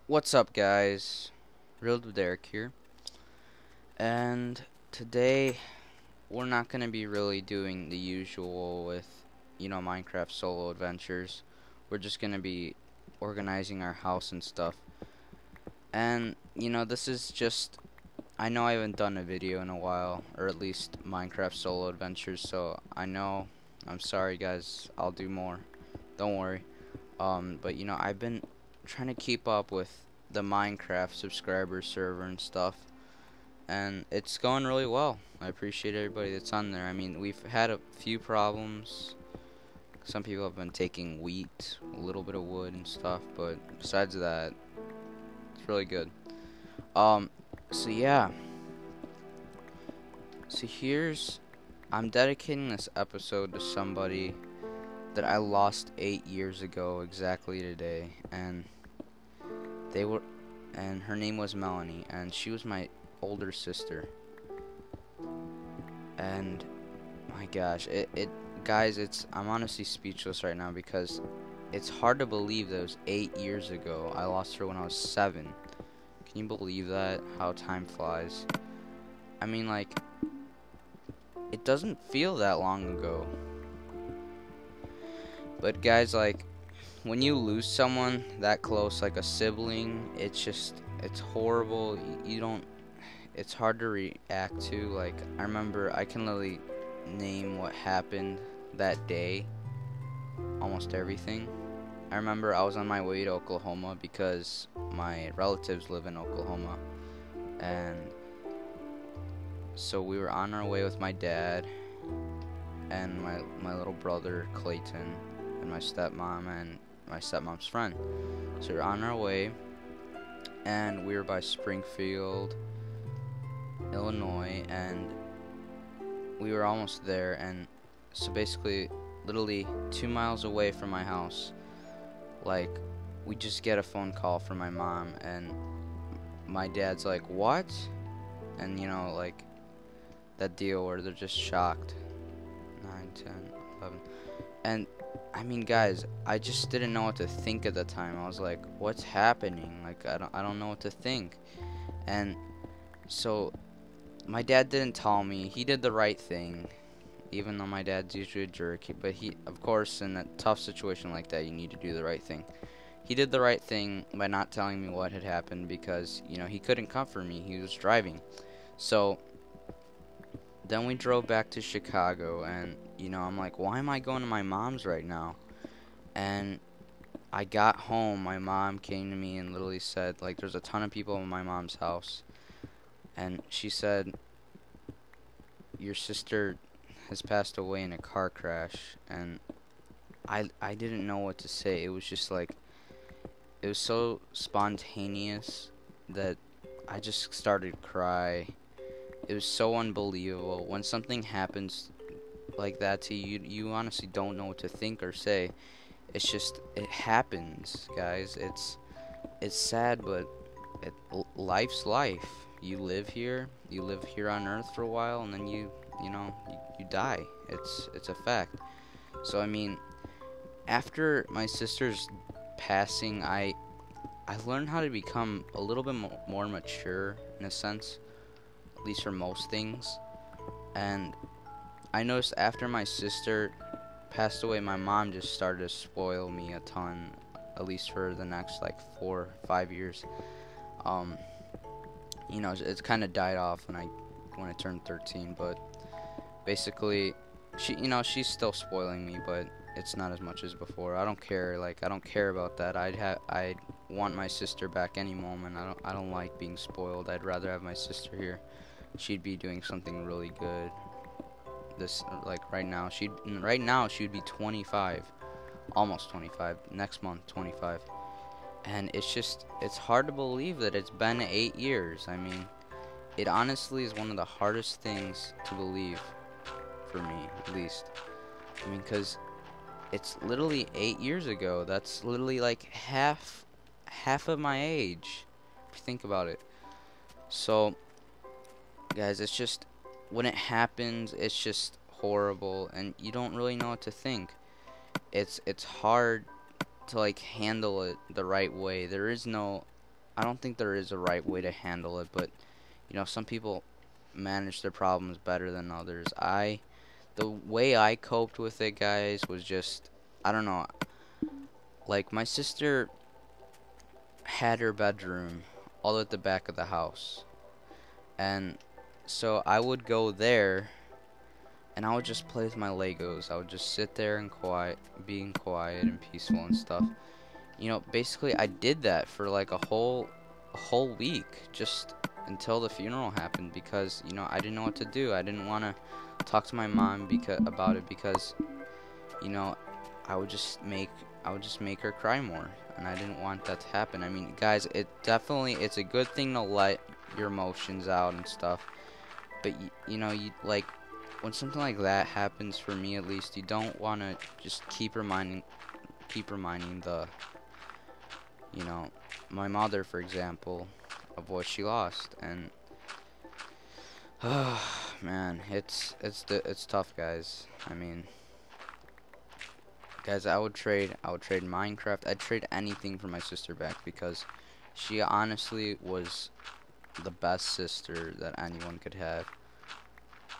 What's up, guys? Real Derek here, and today we're not gonna be really doing the usual with, Minecraft solo adventures. We're just gonna be organizing our house and stuff. And, this is just, I know I haven't done a video in a while, or at least Minecraft solo adventures, so I'm sorry, guys, I'll do more. Don't worry. But I've been trying to keep up with the Minecraft subscriber server and stuff, and it's going really well. I appreciate everybody that's on there. I mean, we've had a few problems. Some people have been taking wheat, a little bit of wood and stuff, but besides that, it's really good. Um, so yeah. So I'm dedicating this episode to somebody that I lost 8 years ago exactly today, and they were and her name was Melanie, and she was my older sister. And my gosh, it guys, I'm honestly speechless right now because it's hard to believe that it was 8 years ago. I lost her when I was 7. Can you believe that? How time flies. I mean, like, it doesn't feel that long ago. But guys, like, when you lose someone that close, like a sibling, it's horrible. You don't, it's hard to react to. Like, I remember, I can literally name what happened that day, almost everything. I remember I was on my way to Oklahoma because my relatives live in Oklahoma, and so we were on our way with my dad and my little brother Clayton and my stepmom and my stepmom's friend. So we were on our way, and we were by Springfield, Illinois, and we were almost there. And so basically, literally 2 miles away from my house, like, we just get a phone call from my mom, and my dad's like, "What?" And like, that deal where they're just shocked. 9, 10, 11. And I mean, guys, I just didn't know what to think at the time. I was like, what's happening? Like, I don't know what to think. And so my dad didn't tell me. He did the right thing, even though my dad's usually a jerk. But he, of course, in a tough situation like that, you need to do the right thing. He did the right thing by not telling me what had happened because, he couldn't comfort me. He was driving. So then we drove back to Chicago, and, I'm like, why am I going to my mom's right now? And I got home, my mom came to me and literally said, like, there's a ton of people in my mom's house, and she said, your sister has passed away in a car crash. And I didn't know what to say. It was just like, it was so spontaneous that I just started to cry. It was so unbelievable. When something happens like that to you, you honestly don't know what to think or say. It's just, it happens, guys. It's sad, but life's life. You live here on Earth for a while, and then you die. It's a fact. So I mean, after my sister's passing, I learned how to become a little bit more mature in a sense, at least for most things. And I noticed after my sister passed away, my mom just started to spoil me a ton, at least for the next like 4 or 5 years. Um, it's kind of died off when I turned 13, but basically, she's still spoiling me, but it's not as much as before. I don't care. Like, I don't care about that. I'd want my sister back any moment. I don't like being spoiled. I'd rather have my sister here. She'd be doing something really good. Like, right now she'd be 25, almost 25. Next month, 25. And it's hard to believe that it's been 8 years. I mean, it honestly is one of the hardest things to believe, for me, at least. I mean, because it's literally 8 years ago. That's literally like half of my age, if you think about it. So, guys, it's just, when it happens, it's just horrible, and you don't really know what to think. It's hard to like handle it the right way. There is no I don't think there is a right way to handle it, but you know, some people manage their problems better than others. The way I coped with it, guys, was just, I don't know, like my sister had her bedroom all at the back of the house. And so I would go there and I would just play with my Legos. I would just sit there and being quiet and peaceful and stuff. You know, basically I did that for like a whole week, just until the funeral happened, because you know I didn't know what to do. I didn't want to talk to my mom about it, because you know I would just make her cry more, and I didn't want that to happen. I mean, guys, it's a good thing to let your emotions out and stuff, but you know, you like, when something like that happens, for me at least, you don't want to just keep reminding you know, my mother, for example, of what she lost. And man, it's tough, guys. I mean, guys, I would trade Minecraft. I'd trade anything for my sister back, because she honestly was the best sister that anyone could have.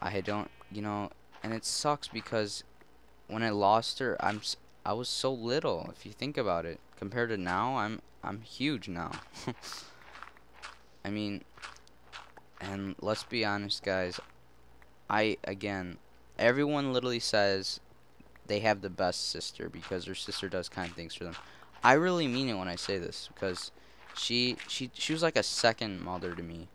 I don't, you know, and it sucks because when I lost her, I was so little. If you think about it, compared to now, I'm huge now. I mean, and let's be honest, guys. Again, everyone literally says they have the best sister because their sister does kind things for them. I really mean it when I say this, because she was like a second mother to me,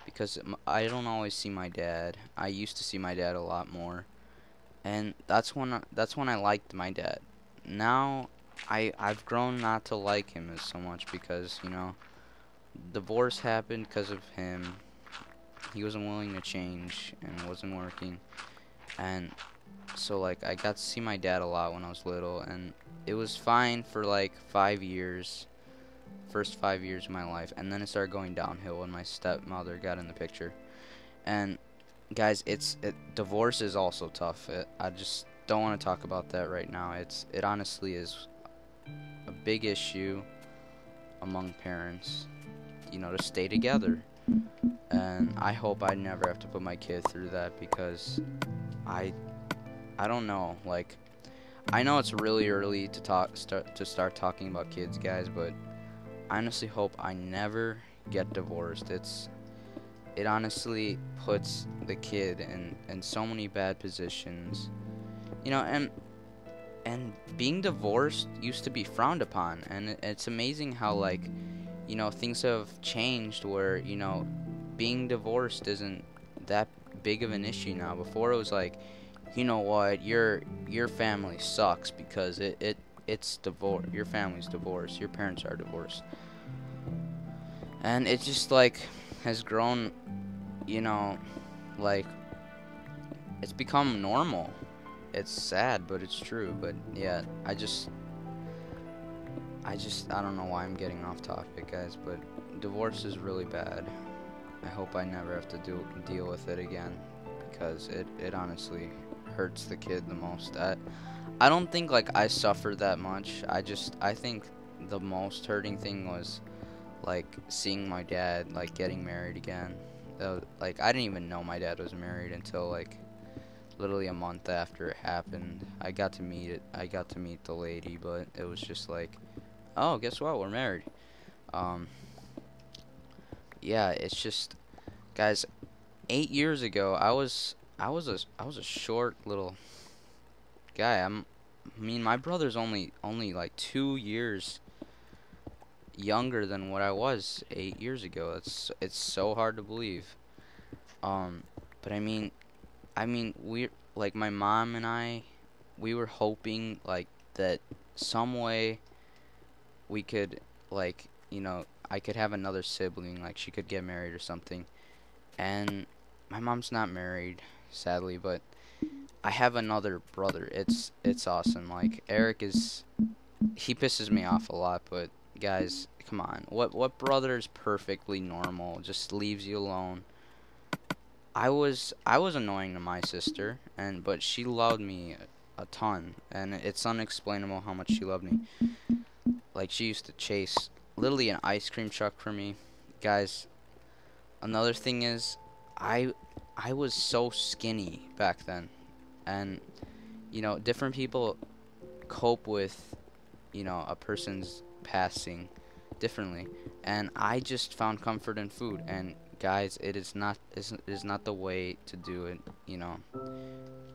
because I don't always see my dad. I used to see my dad a lot more, and that's when I liked my dad. Now I've grown not to like him as so much, because you know, divorce happened because of him. He wasn't willing to change and wasn't working, and so like I got to see my dad a lot when I was little, and it was fine for like 5 years, first 5 years of my life, and then it started going downhill when my stepmother got in the picture. And guys, divorce is also tough. I just don't want to talk about that right now. It honestly is a big issue among parents, you know, to stay together. And I hope I never have to put my kid through that, because I I don't know, like, I know it's really early to start talking about kids, guys, but I honestly hope I never get divorced. It honestly puts the kid in so many bad positions. You know, and being divorced used to be frowned upon, and it's amazing how, like, you know, things have changed where, you know, being divorced isn't that big of an issue now. Before it was like, you know what, your family sucks because it's divorce. Your family's divorced. Your parents are divorced. And it just like has grown, you know, like, it's become normal. It's sad, but it's true. But yeah, I don't know why I'm getting off topic, guys, but divorce is really bad. I hope I never have to deal with it again, because it honestly hurts the kid the most. I don't think like I suffered that much. I think the most hurting thing was like seeing my dad like getting married again. Like, I didn't even know my dad was married until like literally a month after it happened. I got to meet it. I got to meet the lady, but it was just like, oh, guess what? We're married. Um, yeah, it's just, guys, 8 years ago, I was a short little guy. I mean, my brother's only like 2 years younger than what I was 8 years ago. It's so hard to believe. Um, but I mean, we, like, my mom and I, we were hoping like that some way we could, like, you know, I could have another sibling, like she could get married or something. And my mom's not married, sadly, but I have another brother. It's awesome. Like, Eric he pisses me off a lot, but guys, come on. What brother is perfectly normal, just leaves you alone? I was annoying to my sister, but she loved me a ton, and it's unexplainable how much she loved me. Like, she used to chase literally an ice cream truck for me. Guys, another thing is I I was so skinny back then. And different people cope with, a person's passing differently. And I just found comfort in food. And guys, it is not the way to do it, you know.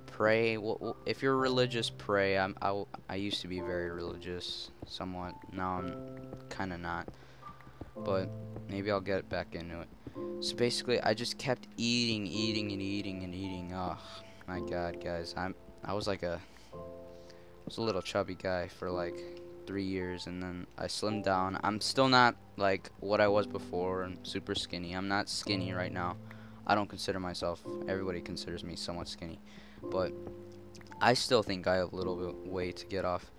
Pray. If you're religious, pray. I used to be very religious, somewhat. Now I'm kind of not, but maybe I'll get back into it. So basically, I just kept eating, eating, and eating, and eating. Oh my God, guys, I was a little chubby guy for like 3 years, and then I slimmed down. I'm still not like what I was before and super skinny. I'm not skinny right now. I don't consider myself. Everybody considers me somewhat skinny, but I still think I have a little bit weight to get off,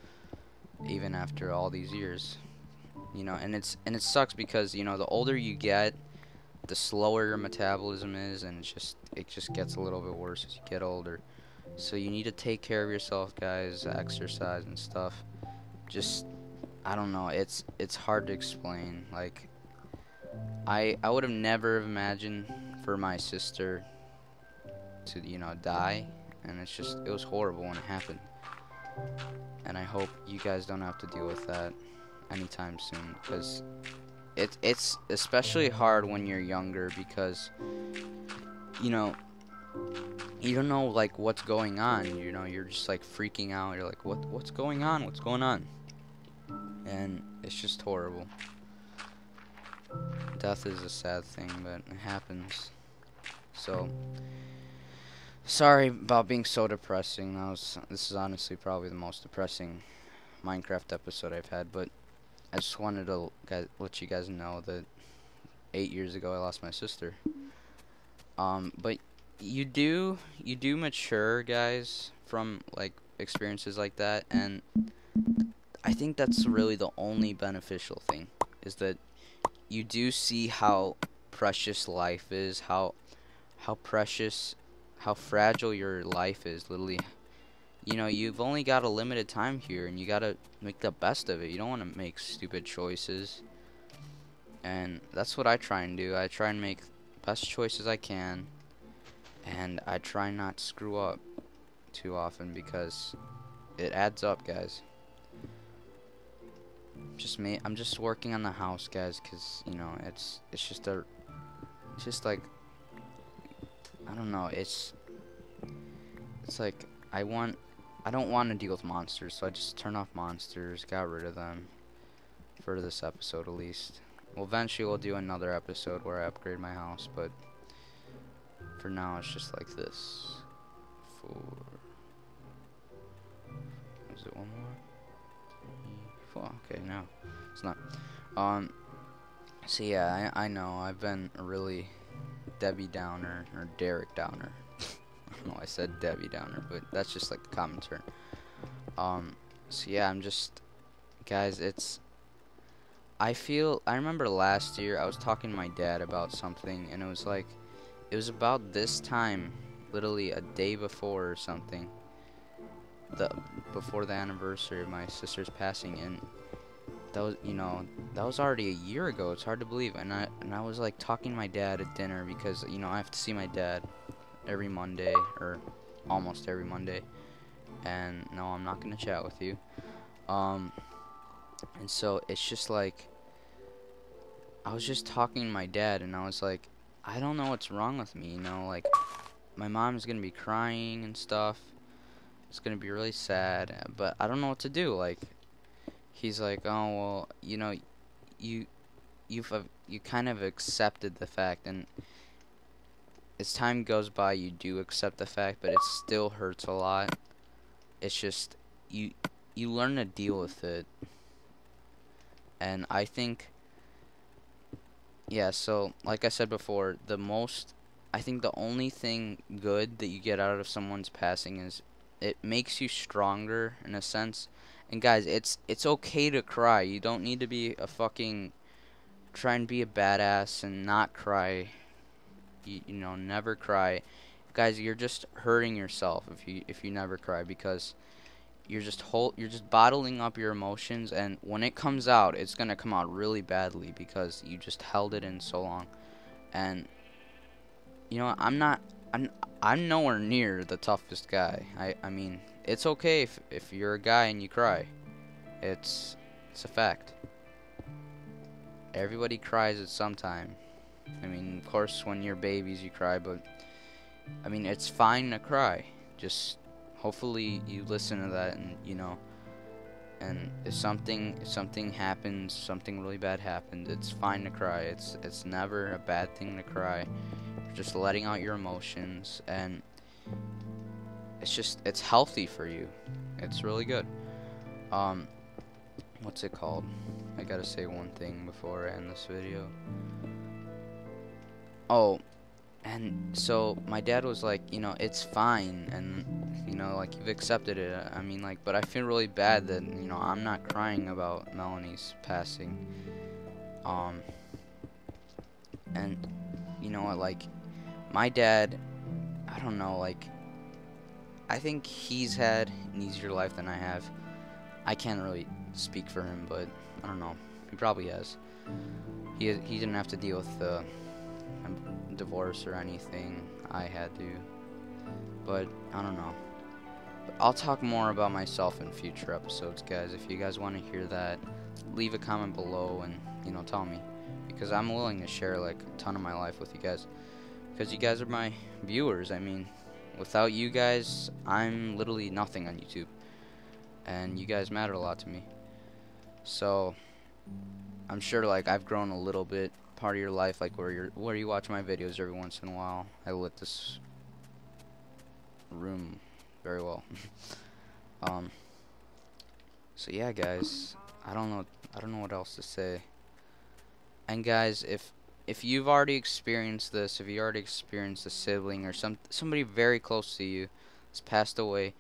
even after all these years. And it sucks because the older you get, the slower your metabolism is, and it just gets a little bit worse as you get older. So you need to take care of yourself, guys. Exercise and stuff. Just I don't know. It's hard to explain. Like I would have never imagined for my sister to die, and it was horrible when it happened. And I hope you guys don't have to deal with that anytime soon, because it's especially hard when you're younger, because you know you don't know like what's going on. You're just like freaking out. You're like, what's going on? What's going on? And it's just horrible. Death is a sad thing, but it happens. So sorry about being so depressing. This is honestly probably the most depressing Minecraft episode I've had, but I just wanted to let you guys know that 8 years ago I lost my sister. But you do mature, guys, from like experiences like that, and I think that's really the only beneficial thing, is that you do see how precious life is, how precious, how fragile your life is. Literally, you've only got a limited time here, and you gotta make the best of it. You don't want to make stupid choices, and that's what I try and do. I try and make best choices I can, and I try not to screw up too often, because it adds up, guys. I'm just working on the house, guys, because it's just like, I don't know. It's like I don't want to deal with monsters, so I just turn off monsters, got rid of them for this episode at least. Well, eventually we'll do another episode where I upgrade my house, but for now it's just like this. Is it one more? 4. Okay, no, it's not. So yeah, I know I've been a really Debbie Downer, or Derek Downer. I don't know, I said Debbie Downer, but that's just like the common term. So yeah, guys, I remember last year I was talking to my dad about something, and it was about this time, literally a day before or something, before the anniversary of my sister's passing, and that was already a year ago. It's hard to believe. And I was like talking to my dad at dinner, because I have to see my dad every Monday, or almost every Monday. And no, I'm not gonna chat with you. And so it's just like, I was just talking to my dad, and I was like, I don't know what's wrong with me. Like my mom's gonna be crying and stuff. It's gonna be really sad, but I don't know what to do. Like, he's like, oh well, you kind of accepted the fact, and as time goes by, you do accept the fact, but it still hurts a lot. It's just you learn to deal with it, and I think, yeah. So like I said before, I think the only thing good that you get out of someone's passing is it makes you stronger in a sense. And guys, it's okay to cry. You don't need to be a fucking try and be a badass and not cry. Never cry. Guys, you're just hurting yourself if you never cry, because you're just bottling up your emotions, and when it comes out, it's gonna come out really badly because you just held it in so long. And you know, I'm I'm nowhere near the toughest guy. I mean, it's okay if you're a guy and you cry. It's a fact. Everybody cries at some time. I mean, of course, when you're babies you cry, but I mean, it's fine to cry. Just hopefully you listen to that, and you know, and if something happens, something really bad happens, it's fine to cry. It's never a bad thing to cry. You're just letting out your emotions, and it's healthy for you. It's really good. Um, what's it called? I gotta say one thing before I end this video. Oh, and so my dad was like, you know, it's fine, and you know, like, you've accepted it. I mean, like, but I feel really bad that, you know, I'm not crying about Melanie's passing. Um, and you know what, like, my dad, I don't know, like, I think he's had an easier life than I have. I can't really speak for him, but I don't know. He probably has. He didn't have to deal with divorce or anything. I had to, but I don't know. But I'll talk more about myself in future episodes, guys. If you guys want to hear that, leave a comment below and, you know, tell me, because I'm willing to share like a ton of my life with you guys, because you guys are my viewers. I mean, without you guys, I'm literally nothing on YouTube, and you guys matter a lot to me. So I'm sure, like, I've grown a little bit part of your life, like where you watch my videos every once in a while. I lit this room very well. So yeah, guys, I don't know what else to say. And guys, if you've already experienced this, if you already experienced a sibling or somebody very close to you has passed away,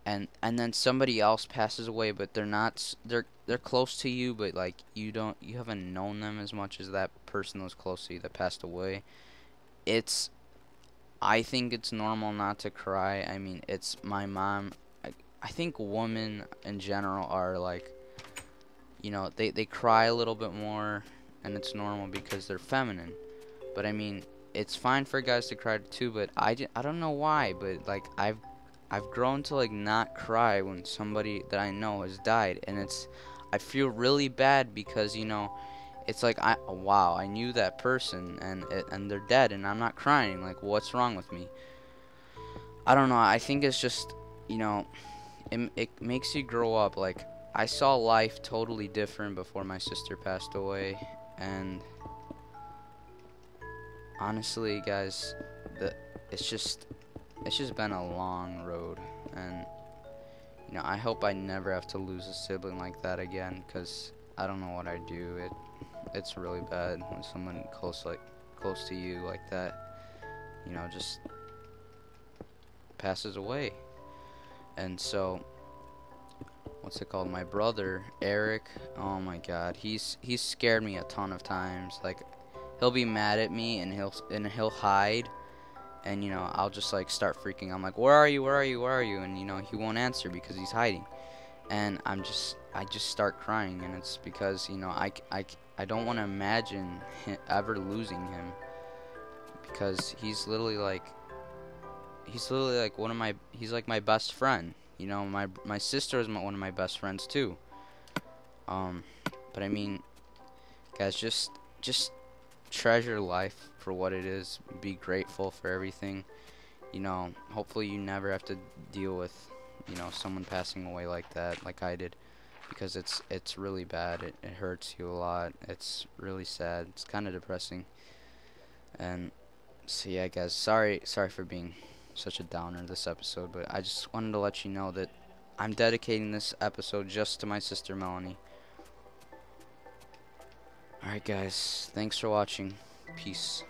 and then somebody else passes away, but they're close to you, but like you haven't known them as much as that person that was close to you that passed away. I think it's normal not to cry. I mean, it's my mom. I think women in general are like, you know, they cry a little bit more, and it's normal because they're feminine. But I mean, it's fine for guys to cry too, but I don't know why, but like I've grown to like not cry when somebody that I know has died, and I feel really bad because, you know, it's like wow, I knew that person and they're dead and I'm not crying. Like, what's wrong with me? I don't know. I think it's just, you know, it makes you grow up. Like, I saw life totally different before my sister passed away, and honestly, guys, it's just been a long road, and you know, I hope I never have to lose a sibling like that again, because I don't know what I'd do. It's really bad when someone close to you like that, you know, just passes away. And so, what's it called? My brother Eric. Oh my God, he's scared me a ton of times. Like, he'll be mad at me and he'll hide. And, you know, I'll just like start freaking. I'm like, where are you? Where are you? Where are you? And, you know, he won't answer because he's hiding. And I just start crying, and it's because, you know, I don't want to imagine ever losing him, because he's literally like he's like my best friend. You know, my sister is one of my best friends too. But I mean, guys, just treasure life for what it is. Be grateful for everything. You know, hopefully you never have to deal with, you know, someone passing away like that, like I did, because it's really bad. It hurts you a lot. It's really sad. It's kind of depressing. And so yeah, guys, sorry for being such a downer this episode, but I just wanted to let you know that I'm dedicating this episode just to my sister Melanie. Alright, guys, thanks for watching. Peace.